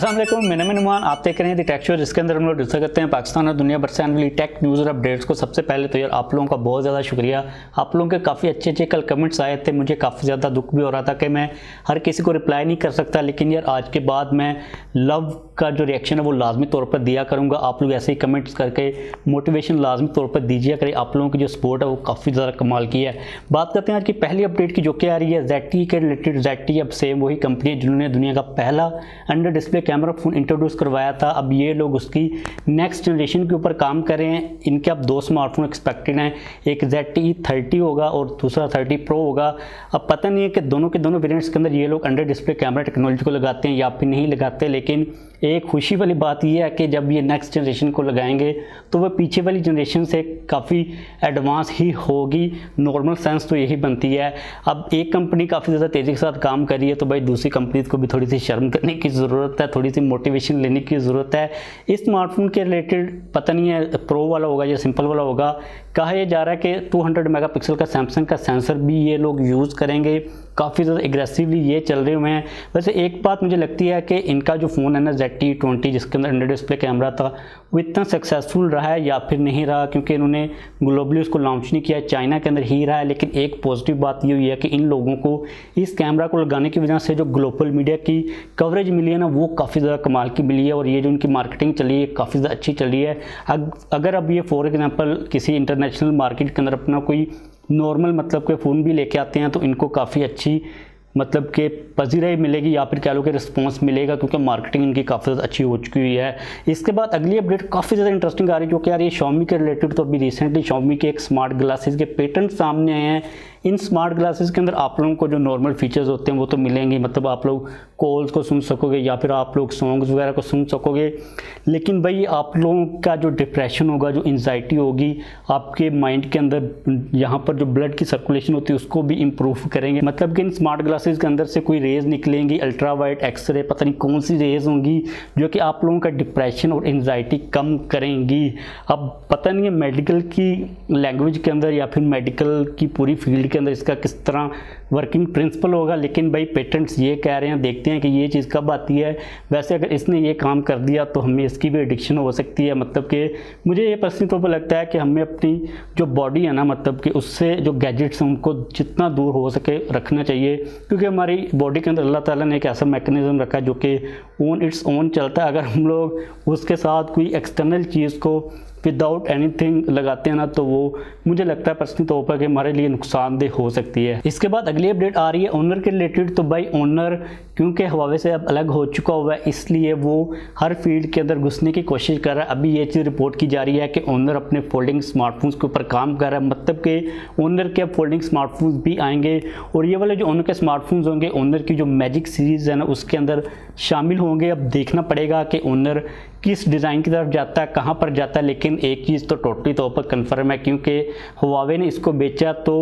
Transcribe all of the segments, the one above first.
अस्सलाम वालेकुम, मैं नुमान। आप देख रहे हैं दी टेकशोज, जिसके अंदर हम लोग डिस्कस करते हैं पाकिस्तान और दुनिया भर से आने वाली टेक न्यूज़ और अपडेट्स को। सबसे पहले तो यार आप लोगों का बहुत ज़्यादा शुक्रिया। आप लोगों के काफ़ी अच्छे कल कमेंट्स आए थे। मुझे काफ़ी ज़्यादा दुख भी हो रहा था कि मैं हर किसी को रिप्लाई नहीं कर सकता, लेकिन यार आज के बाद मैं लव का जो रिएक्शन है वो लाजमी तौर पर दिया करूँगा। आप लोग ऐसे ही कमेंट्स करके मोटिवेशन लाजमी तौर पर दीजिए करें। आप लोगों की जो सपोर्ट है वो काफ़ी ज़्यादा कमाल की है। बात करते हैं आज की पहली अपडेट की, जो कि आ रही है ZTE के रिलेटेड। ZTE अब सेम वही कंपनी है जिन्होंने दुनिया का पहला under display camera phone introduce करवाया था। अब ये लोग उसकी नेक्स्ट जनरेशन के ऊपर काम कर रहे हैं। इनके अब दो स्मार्टफोन एक्सपेक्टेड हैं, एक ZTE 30 होगा और दूसरा 30 Pro होगा। अब पता नहीं है कि दोनों के दोनों वेरिएंट्स के अंदर ये लोग अंडर डिस्प्ले कैमरा टेक्नोलॉजी को लगाते हैं या फिर नहीं लगाते, लेकिन एक खुशी वाली बात यह है कि जब ये नेक्स्ट जनरेशन को लगाएंगे तो वह पीछे वाली जनरेशन से काफ़ी एडवांस ही होगी। नॉर्मल सेंस तो यही बनती है। अब एक कंपनी काफ़ी ज़्यादा तेज़ी के साथ काम कर रही है तो भाई दूसरी कंपनी को भी थोड़ी सी शर्म करने की ज़रूरत है, थोड़ी सी मोटिवेशन लेने की ज़रूरत है। इस स्मार्टफोन के रिलेटेड पता नहीं है प्रो वाला होगा या सिंपल वाला होगा। कहा यह जा रहा है कि 200 मेगापिक्सल का सैमसंग का सेंसर भी ये लोग यूज़ करेंगे। काफ़ी ज़्यादा एग्रेसिवली ये चल रहे हुए हैं। वैसे एक बात मुझे लगती है कि इनका जो फ़ोन है ना ZTE 20, जिसके अंदर अंडर डिस्प्ले कैमरा था, वो इतना सक्सेसफुल रहा है या फिर नहीं रहा, क्योंकि इन्होंने ग्लोबली उसको लॉन्च नहीं किया, चाइना के अंदर ही रहा है। लेकिन एक पॉजिटिव बात ये हुई है कि इन लोगों को इस कैमरा को लगाने की वजह से जो ग्लोबल मीडिया की कवरेज मिली है ना, वो काफ़ी ज़्यादा कमाल की मिली है। और ये जो उनकी मार्केटिंग चली है काफ़ी ज़्यादा अच्छी चली है। अगर अब ये फॉर एग्जाम्पल किसी इंटरनेशनल मार्केट के अंदर अपना कोई नॉर्मल मतलब के फ़ोन भी लेके आते हैं तो इनको काफ़ी अच्छी मतलब कि पजीराई मिलेगी या फिर कह लो कि रिस्पांस मिलेगा, क्योंकि मार्केटिंग इनकी काफ़ी ज़्यादा अच्छी हो चुकी हुई है। इसके बाद अगली अपडेट काफ़ी ज़्यादा इंटरेस्टिंग आ रही है, जो कि आ रही है Xiaomi के रिलेटेड। तो अभी रिसेंटली Xiaomi के एक स्मार्ट ग्लासेस के पेटेंट सामने आए हैं। इन स्मार्ट ग्लासेस के अंदर आप लोगों को जो नॉर्मल फीचर्स होते हैं वो तो मिलेंगे, मतलब आप लोग कॉल्स को सुन सकोगे या फिर आप लोग सॉन्ग्स वगैरह को सुन सकोगे, लेकिन भाई आप लोगों का जो डिप्रेशन होगा, जो एंजाइटी होगी आपके माइंड के अंदर, यहाँ पर जो ब्लड की सर्कुलेशन होती है उसको भी इम्प्रूव करेंगे। मतलब कि इन स्मार्ट ग्लासेस के अंदर से कोई रेज निकलेंगी, अल्ट्रा वाइट, एक्सरे, पता नहीं कौन सी रेज होंगी, जो कि आप लोगों का डिप्रेशन और एंजाइटी कम करेंगी। अब पता नहीं है मेडिकल की लैंग्वेज के अंदर या फिर मेडिकल की पूरी फील्ड के अंदर इसका किस तरह वर्किंग प्रिंसिपल होगा, लेकिन भाई पेटेंट्स ये कह रहे हैं। देखते हैं कि ये चीज़ कब आती है। वैसे अगर इसने ये काम कर दिया तो हमें इसकी भी एडिक्शन हो सकती है। मतलब कि मुझे ये पर्सनली तौर पर लगता है कि हमें अपनी जो बॉडी है ना, मतलब कि उससे जो गैजेट्स हैं उनको जितना दूर हो सके रखना चाहिए, क्योंकि हमारी बॉडी के अंदर अल्लाह ताला ने एक ऐसा मैकेनिज्म रखा है जो कि ऑन इट्स ओन चलता है। अगर हम लोग उसके साथ कोई एक्सटर्नल चीज़ को विदाउट एनीथिंग लगाते हैं ना, तो वो मुझे लगता है पर्सनली तौर पर कि हमारे लिए नुकसानदेह हो सकती है। इसके बाद अगली अपडेट आ रही है ओनर के रिलेटेड। तो भाई ओनर क्योंकि हुआवे से अब अलग हो चुका हुआ है, इसलिए वो हर फील्ड के अंदर घुसने की कोशिश कर रहा है। अभी ये चीज़ रिपोर्ट की जा रही है कि ओनर अपने फोल्डिंग स्मार्टफोन्स के ऊपर काम कर रहा है। मतलब कि ओनर के अब फोल्डिंग स्मार्टफोन्स भी आएंगे और ये वाले जो ओनर के स्मार्टफोन्स होंगे, ओनर की जो मैजिक सीरीज़ है ना उसके अंदर शामिल होंगे। अब देखना पड़ेगा कि ओनर किस डिज़ाइन की तरफ जाता है, कहाँ पर जाता है, लेकिन एक चीज़ तो टोटली तौर पर कन्फर्म है, क्योंकि हुआवे ने इसको बेचा तो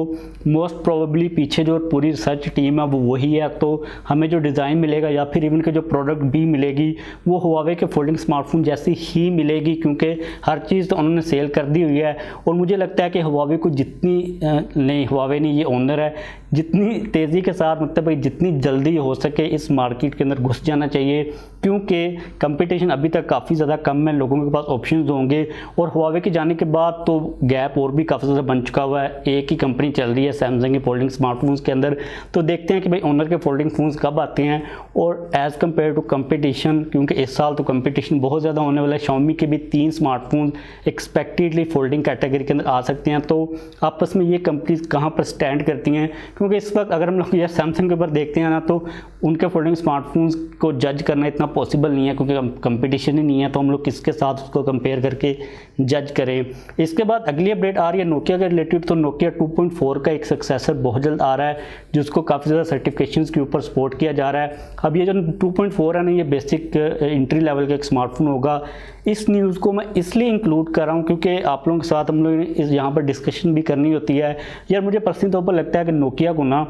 मोस्ट प्रोबेबली पीछे जो पूरी रिसर्च टीम है वो वही है। तो हमें जो डिज़ाइन मिलेगा या फिर इवन के जो प्रोडक्ट भी मिलेगी वो हुआवे के फोल्डिंग स्मार्टफोन जैसी ही मिलेगी, क्योंकि हर चीज़ तो उन्होंने सेल कर दी हुई है। और मुझे लगता है कि हुआवे को जितनी नहीं, हुआवे नहीं, ये ओनर है, जितनी तेज़ी के साथ मतलब जितनी जल्दी हो सके इस मार्केट के अंदर घुस जाना चाहिए, क्योंकि कंपटीशन अभी तक काफ़ी ज़्यादा कम है, लोगों के पास ऑप्शंस होंगे। और हुआवे के जाने के बाद तो गैप और भी काफ़ी ज़्यादा बन चुका हुआ है। एक ही कंपनी चल रही है सैमसंग के फोल्डिंग स्मार्टफोन्स के अंदर। तो देखते हैं कि भाई ओनर के फोल्डिंग फ़ोन्स कब आते हैं और एज़ कम्पेयर टू कंपटीशन, क्योंकि इस साल तो कंपटीशन बहुत ज़्यादा होने वाला है। Xiaomi के भी 3 स्मार्टफोन एक्सपेक्टेडली फोल्डिंग कैटेगरी के अंदर आ सकते हैं। तो आपस में ये कंपनीज कहाँ पर स्टैंड करती हैं, क्योंकि इस वक्त अगर हम लोग ये सैमसंग के ऊपर देखते हैं ना, तो उनके फोल्डिंग स्मार्टफोन्स को जज करना इतना पॉसिबल नहीं है, क्योंकि कंपटीशन ही नहीं है। तो हम लोग किसके साथ उसको कंपेयर करके जज करें। इसके बाद अगली अपडेट आ रही है नोकिया के रिलेटेड। तो नोकिया 2.4 का एक सक्सेसर बहुत जल्द आ रहा है, जिसको काफ़ी ज़्यादा सर्टिफिकेशंस के ऊपर सपोर्ट किया जा रहा है। अब ये जो 2.4 है ना, ये बेसिक एंट्री लेवल का एक स्मार्टफोन होगा। इस न्यूज़ को मैं इसलिए इंक्लूड कर रहा हूँ क्योंकि आप लोगों के साथ हम लोग इस यहाँ पर डिस्कशन भी करनी होती है। यार मुझे पर्सनली तौर पर लगता है कि नोकिया को ना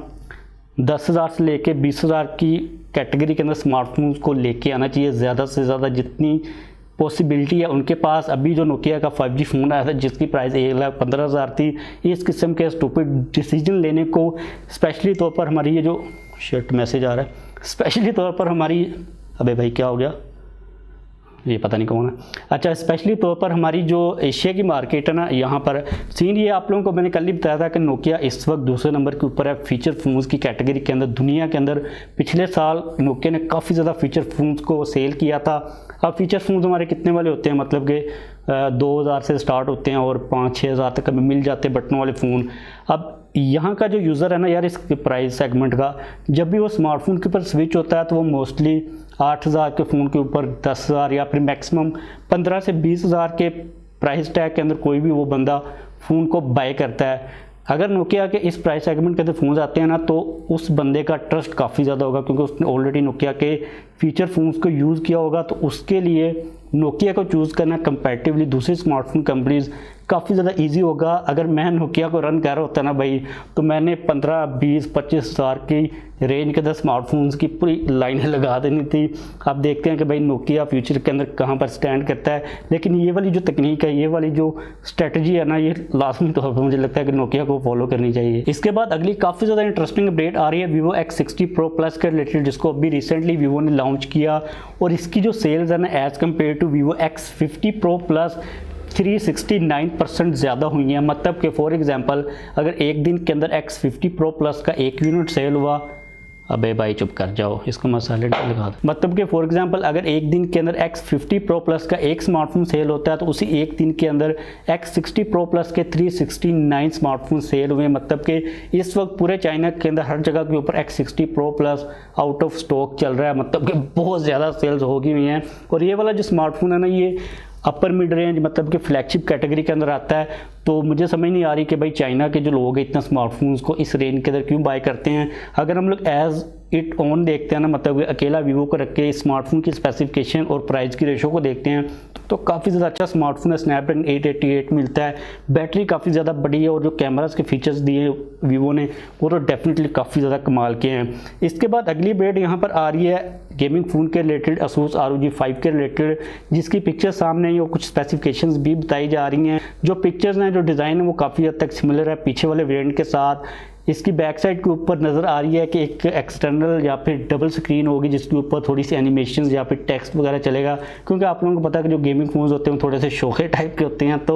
10,000 से लेके 20,000 की कैटेगरी के अंदर स्मार्टफोन्स को लेके आना चाहिए। ज़्यादा से ज़्यादा जितनी पॉसिबिलिटी है उनके पास। अभी जो नोकिया का 5G फ़ोन आया था जिसकी प्राइस 1,15,000 थी, इस किस्म के स्टूपिड डिसीजन लेने को स्पेशली तौर पर हमारी ये जो शिट मैसेज आ रहा है, स्पेशली तौर पर हमारी, अबे भाई क्या हो गया, ये पता नहीं कौन है। अच्छा, स्पेशली तौर पर हमारी जो एशिया की मार्केट है ना, यहाँ पर सीन ये आप लोगों को मैंने कल ही बताया था कि नोकिया इस वक्त दूसरे नंबर के ऊपर है फीचर फ़ोन्स की कैटेगरी के अंदर दुनिया के अंदर। पिछले साल नोकिया ने काफ़ी ज़्यादा फीचर फ़ोन्स को सेल किया था। अब फीचर फ़ोन्स हमारे कितने वाले होते हैं, मतलब कि 2000 से स्टार्ट होते हैं और 5-6 हज़ार तक हमें मिल जाते हैं बटनों वाले फ़ोन। अब यहाँ का जो यूज़र है ना यार, इस प्राइस सेगमेंट का, जब भी वो स्मार्टफोन के ऊपर स्विच होता है तो वो मोस्टली 8000 के फ़ोन के ऊपर 10,000 या फिर मैक्सिमम 15 से 20,000 के प्राइस टैग के अंदर कोई भी वो बंदा फ़ोन को बाय करता है। अगर नोकिया के इस प्राइस सेगमेंट के अंदर फ़ोन्स आते हैं ना, तो उस बंदे का ट्रस्ट काफ़ी ज़्यादा होगा, क्योंकि उसने ऑलरेडी नोकिया के फीचर फ़ोन्स को यूज़ किया होगा। तो उसके लिए नोकिया को चूज़ करना कंपैरेटिवली दूसरी स्मार्टफोन कंपनीज़ काफ़ी ज़्यादा इजी होगा। अगर मैं नोकिया को रन कर रहा होता ना भाई, तो मैंने 15, 20, 25 हज़ार की रेंज के अंदर स्मार्टफोन्स की पूरी लाइनें लगा देनी थी। आप देखते हैं कि भाई नोकिया फ्यूचर के अंदर कहाँ पर स्टैंड करता है। लेकिन ये वाली जो तकनीक है, ये वाली जो स्ट्रेटजी है ना, ये लाजमी तौर पर मुझे लगता है कि नोकिया को फॉलो करनी चाहिए। इसके बाद अगली काफ़ी ज़्यादा इंटरेस्टिंग अपडेट आ रही है ViVO X60 Pro Plus के रिलेटेड, जिसको अभी रिसेंटली ViVO ने लॉन्च किया। और इसकी जो सेल्स है ना, as compare to ViVO X50 Pro Plus 369% ज़्यादा हुई हैं। मतलब कि फॉर एग्जांपल अगर एक दिन के अंदर X50 Pro Plus का 1 यूनिट सेल हुआ, अबे भाई चुप कर जाओ, इसको मैं साइलेंट पे लगा दूँ। मतलब कि फॉर एग्जांपल अगर एक दिन के अंदर X50 Pro Plus का एक स्मार्टफोन सेल होता है, तो उसी एक दिन के अंदर X60 Pro Plus के 369 स्मार्टफोन सेल हुए। मतलब कि इस वक्त पूरे चाइना के अंदर हर जगह के ऊपर X60 Pro Plus out of stock चल रहा है। मतलब कि बहुत ज़्यादा सेल्स हो गई हुई हैं। और ये वाला जो स्मार्टफोन है ना, ये अपर मिड रेंज मतलब कि फ्लैगशिप कैटेगरी के अंदर आता है। तो मुझे समझ नहीं आ रही कि भाई चाइना के जो लोग हैं इतना स्मार्टफोन्स को इस रेंज के अंदर क्यों बाय करते हैं। अगर हम लोग एज इट ऑन देखते हैं ना, मतलब कि अकेला वीवो को रख के स्मार्टफोन की स्पेसिफिकेशन और प्राइस की रेशो को देखते हैं, तो काफ़ी ज़्यादा अच्छा स्मार्टफोन है। स्नैपड्रैगन 888 मिलता है, बैटरी काफ़ी ज़्यादा बड़ी है, और जो कैमरास के फीचर्स दिए वीवो ने वो तो डेफिनेटली काफ़ी ज़्यादा कमाल के हैं। इसके बाद अगली अपडेट यहाँ पर आ रही है गेमिंग फ़ोन के रिलेटेड, Asus ROG 5 के रिलेटेड, जिसकी पिक्चर सामने है और कुछ स्पेसिफिकेशंस भी बताई जा रही हैं। जो पिक्चर्स हैं, जो डिज़ाइन है, वो काफ़ी हद तक सिमिलर है पीछे वाले वेरिएंट के साथ। इसकी बैक साइड के ऊपर नज़र आ रही है कि एक एक्सटर्नल या फिर डबल स्क्रीन होगी, जिसके ऊपर थोड़ी सी एनिमेशन या फिर टेक्स्ट वगैरह चलेगा, क्योंकि आप लोगों को पता है कि जो गेमिंग फोन्स होते हैं थोड़े से शोखे टाइप के होते हैं। तो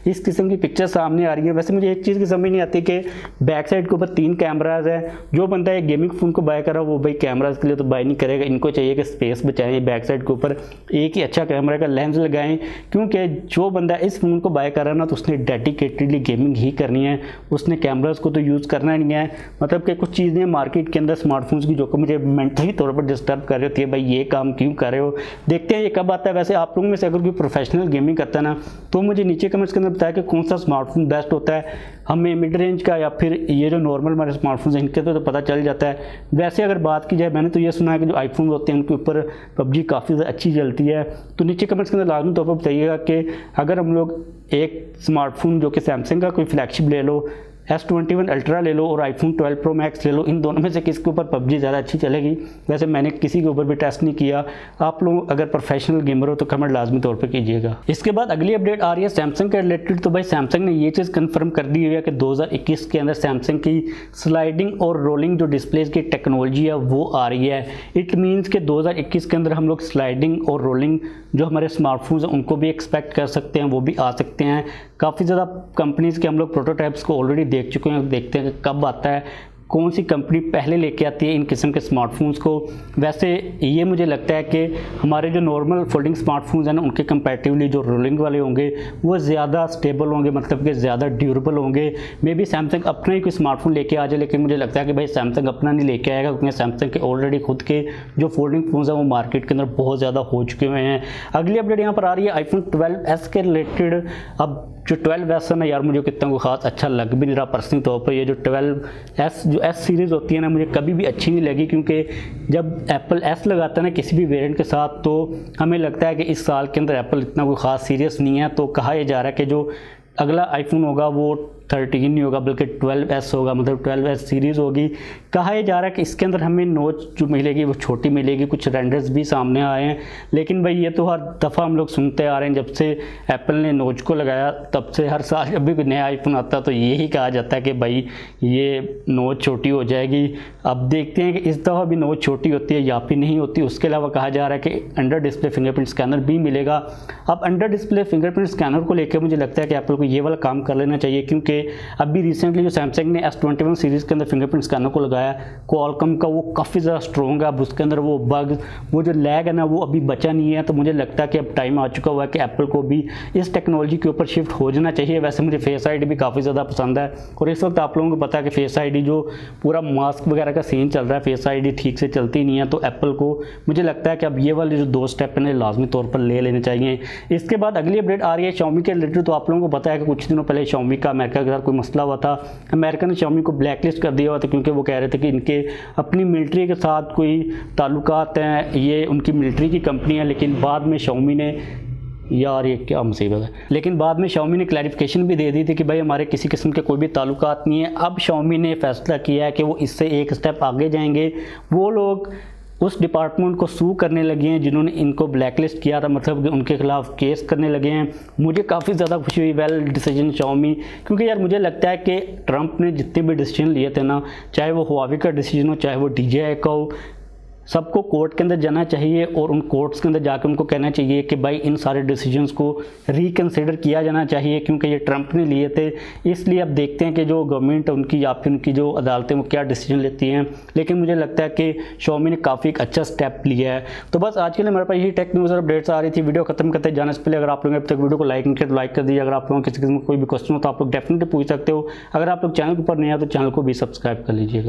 इस किस्म की पिक्चर सामने आ रही है। वैसे मुझे एक चीज़ की समझ नहीं आती कि बैक साइड के ऊपर 3 कैमराज है। जो बंदा एक गेमिंग फ़ोन को बाय कर रहा है वो भाई कैमराज के लिए तो बाय नहीं करेगा। इनको चाहिए कि स्पेस बचाएं, बैक साइड के ऊपर एक ही अच्छा कैमरा का लेंस लगाएं, क्योंकि जो बंदा इस फ़ोन को बाय कर रहा है ना, तो उसने डेडिकेटेडली गेमिंग ही करनी है, उसने कैमराज को तो यूज़ करना नहीं है। मतलब कि कुछ चीज़ें मार्केट के अंदर स्मार्टफोन्स की जो कि मुझे मेंटली तौर पर डिस्टर्ब कर रही होती है, भाई ये काम क्यों कर रहे हो। देखते हैं ये कब आता है। वैसे आप लोगों में से अगर कोई प्रोफेशनल गेमिंग करता है ना, तो मुझे नीचे कमेंट्स के अंदर बताया कि कौन सा स्मार्टफोन बेस्ट होता है। हमें मिड रेंज का या फिर ये जो नॉर्मल हमारे स्मार्टफोन हैं इनके तो पता चल जाता है। वैसे अगर बात की जाए, मैंने तो ये सुना है कि जो आईफोन होते हैं उनके ऊपर PUBG काफ़ी ज़्यादा अच्छी चलती है। तो नीचे कमेंट्स के अंदर लाजमी तौर पर बताइएगा कि अगर हम लोग एक स्मार्टफोन जो कि सैमसंग का कोई फ्लैगशिप ले लो, S21 अल्ट्रा ले लो और iPhone 12 Pro Max ले लो, इन दोनों में से किसके ऊपर PUBG ज़्यादा अच्छी चलेगी। वैसे मैंने किसी के ऊपर भी टेस्ट नहीं किया। आप लोग अगर प्रोफेशनल गेमर हो तो कमेंट लाजमी तौर पे कीजिएगा। इसके बाद अगली अपडेट आ रही है सैमसंग के रिलेटेड। तो भाई सैमसंग ने ये चीज़ कंफर्म कर दी है कि 2021 के अंदर सैमसंग की स्लाइडिंग और रोलिंग जो डिस्प्लेज की टेक्नोलॉजी है वो आ रही है। इट मीन्स कि 2021 के अंदर हम लोग स्लाइडिंग और रोलिंग जो हमारे स्मार्टफोन्स हैं उनको भी एक्सपेक्ट कर सकते हैं, वो भी आ सकते हैं। काफ़ी ज़्यादा कंपनीज़ के हम लोग प्रोटोटाइप्स को ऑलरेडी देख चुके हैं, देखते हैं कि कब आता है, कौन सी कंपनी पहले लेके आती है इन किस्म के स्मार्टफोन्स को। वैसे ये मुझे लगता है कि हमारे जो नॉर्मल फोल्डिंग स्मार्टफोन्स हैं ना, उनके कंपैरेटिवली जो रोलिंग वाले होंगे वो ज़्यादा स्टेबल होंगे, मतलब कि ज़्यादा ड्यूरेबल होंगे। मे बी सैमसंग अपना ही कोई स्मार्टफोन लेके आ जाए, लेकिन मुझे लगता है कि भाई सैमसंग अपना नहीं लेके आएगा, क्योंकि सैमसंग के ऑलरेडी खुद के जो फोल्डिंग फोन्स हैं वो मार्केट के अंदर बहुत ज़्यादा हो चुके हुए हैं। अगली अपडेट यहाँ पर आ रही है iPhone 12s के रिलेटेड। अब जो 12s है ना यार, मुझे कितना कोई ख़ास अच्छा लग भी नहीं रहा पर्सनली तौर पर। ये जो 12s जो S सीरीज़ होती है ना, मुझे कभी भी अच्छी नहीं लगी, क्योंकि जब एप्पल S लगाता है ना किसी भी वेरिएंट के साथ, तो हमें लगता है कि इस साल के अंदर एप्पल इतना कोई ख़ास सीरियस नहीं है। तो कहा यह जा रहा है कि जो अगला आईफोन होगा वो 13 नहीं होगा बल्कि 12S होगा, मतलब 12S सीरीज़ होगी। कहा जा रहा है कि इसके अंदर हमें नोच जो मिलेगी वो छोटी मिलेगी, कुछ रेंडर्स भी सामने आए हैं। लेकिन भाई ये तो हर दफ़ा हम लोग सुनते आ रहे हैं, जब से एप्पल ने नोच को लगाया तब से हर साल जब भी कोई नया आईफोन आता है तो यही कहा जाता है कि भाई ये नोच छोटी हो जाएगी। अब देखते हैं कि इस दफ़ा भी नोच छोटी होती है या फिर नहीं होती। उसके अलावा कहा जा रहा है कि अंडर डिस्प्ले फिंगरप्रिंट स्कैनर भी मिलेगा। अब अंडर डिस्प्ले फिंगरप्रिंट स्कैनर को लेकर मुझे लगता है कि एप्पल को ये वाला काम कर लेना चाहिए, क्योंकि अभी रिसेंटली जो सैमसंग ने S21 सीरीज़ के अंदर फिंगरप्रिंट स्कैनर को लगाया क्वालकॉम का, वो काफ़ी ज़्यादा स्ट्रॉन्ग है। अब उसके अंदर वो बग, वो जो लैग है ना, वो अभी बचा नहीं है। तो मुझे लगता है कि अब टाइम आ चुका हुआ है कि एप्पल को भी इस टेक्नोलॉजी के ऊपर शिफ्ट हो जाना चाहिए। वैसे मुझे फेस आईडी भी काफ़ी ज़्यादा पसंद है, और इस वक्त आप लोगों को पता है कि फेस आईडी जो पूरा मास्क वगैरह का सीन चल रहा है, फेस आईडी ठीक से चलती नहीं है। तो एप्पल को मुझे लगता है कि अब ये वाले जो 2 स्टेप हैं लाजमी तौर पर ले लेने चाहिए। इसके बाद अगली अपडेट आ रही है Xiaomi के रिलेटेड। तो आप लोगों को पता है कि कुछ दिनों पहले Xiaomi का अमेरिका के साथ कोई मसला हुआ था। अमेरिका ने Xiaomi को ब्लैकलिस्ट कर दिया हुआ था, क्योंकि वो कह रहे थे कि इनके अपनी मिलिट्री के साथ कोई ताल्लुकात हैं, ये उनकी मिलिट्री की कंपनी है। लेकिन बाद में Xiaomi ने, यार ये क्या मुसीबत है, लेकिन बाद में Xiaomi ने क्लैरिफिकेशन भी दे दी थी कि भाई हमारे किसी किस्म के कोई भी ताल्लुकात नहीं है। अब Xiaomi ने फैसला किया है कि वो इससे एक स्टेप आगे जाएंगे। वो लोग उस डिपार्टमेंट को सू करने लगे हैं जिन्होंने इनको ब्लैकलिस्ट किया था, मतलब कि उनके खिलाफ केस करने लगे हैं। मुझे काफ़ी ज़्यादा खुशी हुई, वेल डिसीजन Xiaomi, क्योंकि यार मुझे लगता है कि ट्रंप ने जितने भी डिसीजन लिए थे ना, चाहे वो हुआवी का डिसीजन हो, चाहे वो DJI का हो, सबको कोर्ट के अंदर जाना चाहिए और उन कोर्ट्स के अंदर जाकर उनको कहना चाहिए कि भाई इन सारे डिसीजंस को रिकन्सिडर किया जाना चाहिए, क्योंकि ये ट्रंप ने लिए थे। इसलिए अब देखते हैं कि जो गवर्नमेंट उनकी या फिर उनकी जो अदालतें वो क्या डिसीजन लेती हैं। लेकिन मुझे लगता है कि Xiaomi ने काफ़ी एक अच्छा स्टेप लिया है। तो बस आज के लिए मेरे पास यही टेक न्यूज़ और अपडेट्स आ रही थी। वीडियो खत्म करते जाने से पहले अगर आप लोग अब तक वीडियो को लाइक नहीं किया तो लाइक कर दीजिए। अगर आप लोगों को किसी किस्म का कोई भी क्वेश्चन हो तो आप लोग डेफिनेटली पूछ सकते हो। अगर आप लोग चैनल के ऊपर नए हैं तो चैनल को भी सब्सक्राइब कर लीजिएगा।